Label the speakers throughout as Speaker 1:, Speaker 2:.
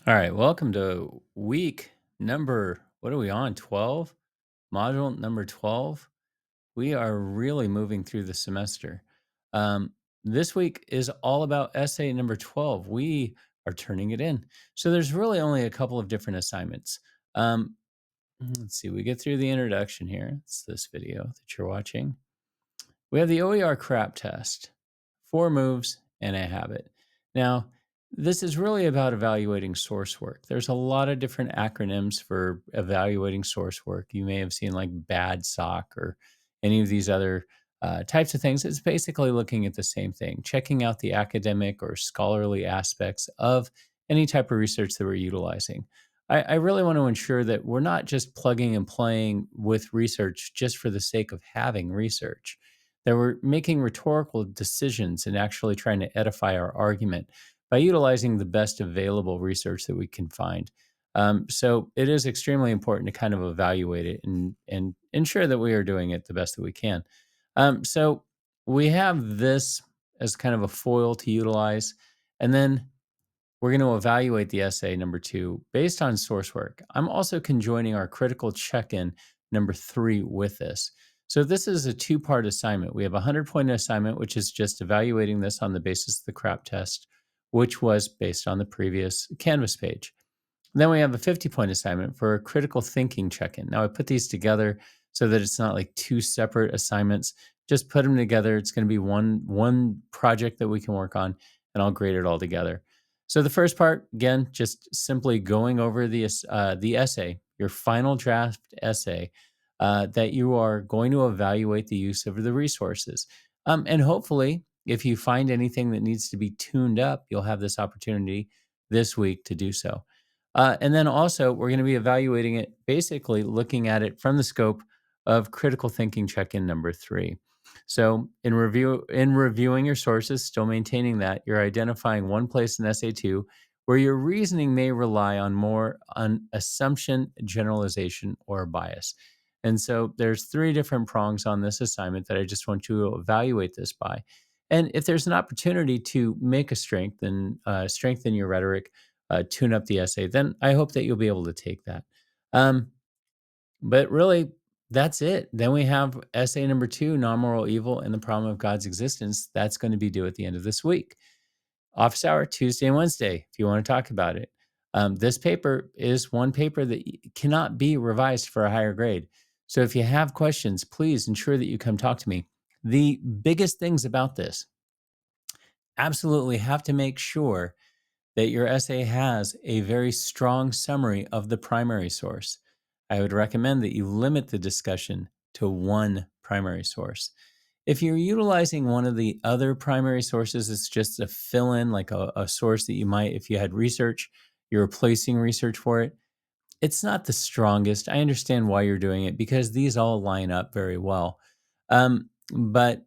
Speaker 1: All right, welcome to week number, what are we on? 12? Module number 12. We are really moving through the semester. Um, this week is all about essay number 12. We are turning it in. So there's really only a couple of different assignments. Um, let's see, we get through the introduction here. It's this video that you're watching. We have the OER crap test, 4 moves and a habit. Now, this is really about evaluating source work. There's a lot of different acronyms for evaluating source work. You may have seen like BAD SOC or any of these other types of things. It's basically looking at the same thing, checking out the academic or scholarly aspects of any type of research that we're utilizing. I really want to ensure that we're not just plugging and playing with research just for the sake of having research, that we're making rhetorical decisions and actually trying to edify our argument by utilizing the best available research that we can find. So it is extremely important to kind of evaluate it and ensure that we are doing it the best that we can. So we have this as kind of a foil to utilize. And then we're going to evaluate the essay number 2 based on source work. I'm also conjoining our critical check in number 3 with this. So, this is a two-part assignment. We have a 100-point assignment, which is just evaluating this on the basis of the CRAP test, which was based on the previous Canvas page. Then we have a 50-point assignment for a critical thinking check in. Now, I put these together so that it's not like two separate assignments. Just put them together. It's going to be one project that we can work on, and I'll grade it all together. So the first part, again, just simply going over the essay, your final draft essay, that you are going to evaluate the use of the resources. And hopefully, if you find anything that needs to be tuned up, you'll have this opportunity this week to do so. And then also, we're going to be evaluating it, basically looking at it from the scope of critical thinking check-in number 3. So, in reviewing your sources, still maintaining that you're identifying one place in SA2 where your reasoning may rely on more on assumption, generalization, or bias. And so, there's 3 different prongs on this assignment that I just want you to evaluate this by. And if there's an opportunity to make a strengthen your rhetoric, tune up the essay, then I hope that you'll be able to take that. Um, but really, that's it. Then we have essay number 2, non-moral evil and the problem of God's existence. That's going to be due at the end of this week. Office hour, Tuesday and Wednesday, if you want to talk about it. This paper is one paper that cannot be revised for a higher grade. So if you have questions, please ensure that you come talk to me. The biggest things about this, absolutely have to make sure that your essay has a very strong summary of the primary source. I would recommend that you limit the discussion to one primary source. If you're utilizing one of the other primary sources, it's just a fill in, like a source that you might, if you had research, you're replacing research for it. It's not the strongest. I understand why you're doing it because these all line up very well. But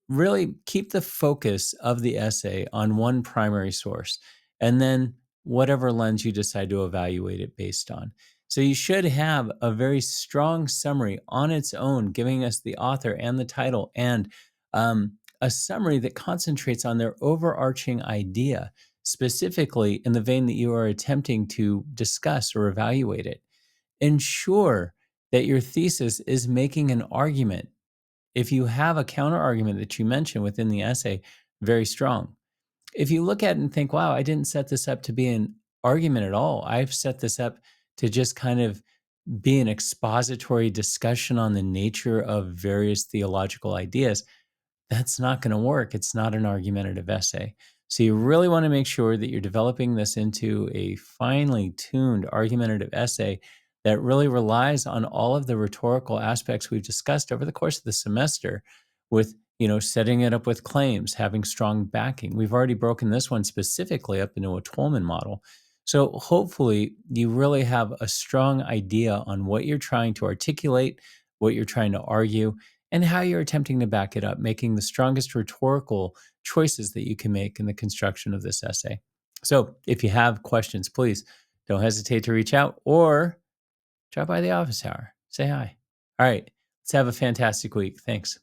Speaker 1: really keep the focus of the essay on one primary source and then whatever lens you decide to evaluate it based on. So you should have a very strong summary on its own, giving us the author and the title and a summary that concentrates on their overarching idea, specifically in the vein that you are attempting to discuss or evaluate it. Ensure that your thesis is making an argument. If you have a counter argument that you mention within the essay, very strong. If you look at it and think, wow, I didn't set this up to be an argument at all, I've set this up to just kind of be an expository discussion on the nature of various theological ideas, that's not going to work. It's not an argumentative essay. So you really want to make sure that you're developing this into a finely tuned argumentative essay that really relies on all of the rhetorical aspects we've discussed over the course of the semester with, setting it up with claims, having strong backing. We've already broken this one specifically up into a Tolman model. So hopefully you really have a strong idea on what you're trying to articulate, what you're trying to argue, and how you're attempting to back it up, making the strongest rhetorical choices that you can make in the construction of this essay. So if you have questions, please don't hesitate to reach out or drop by the office hour. Say hi. All right. Let's have a fantastic week. Thanks.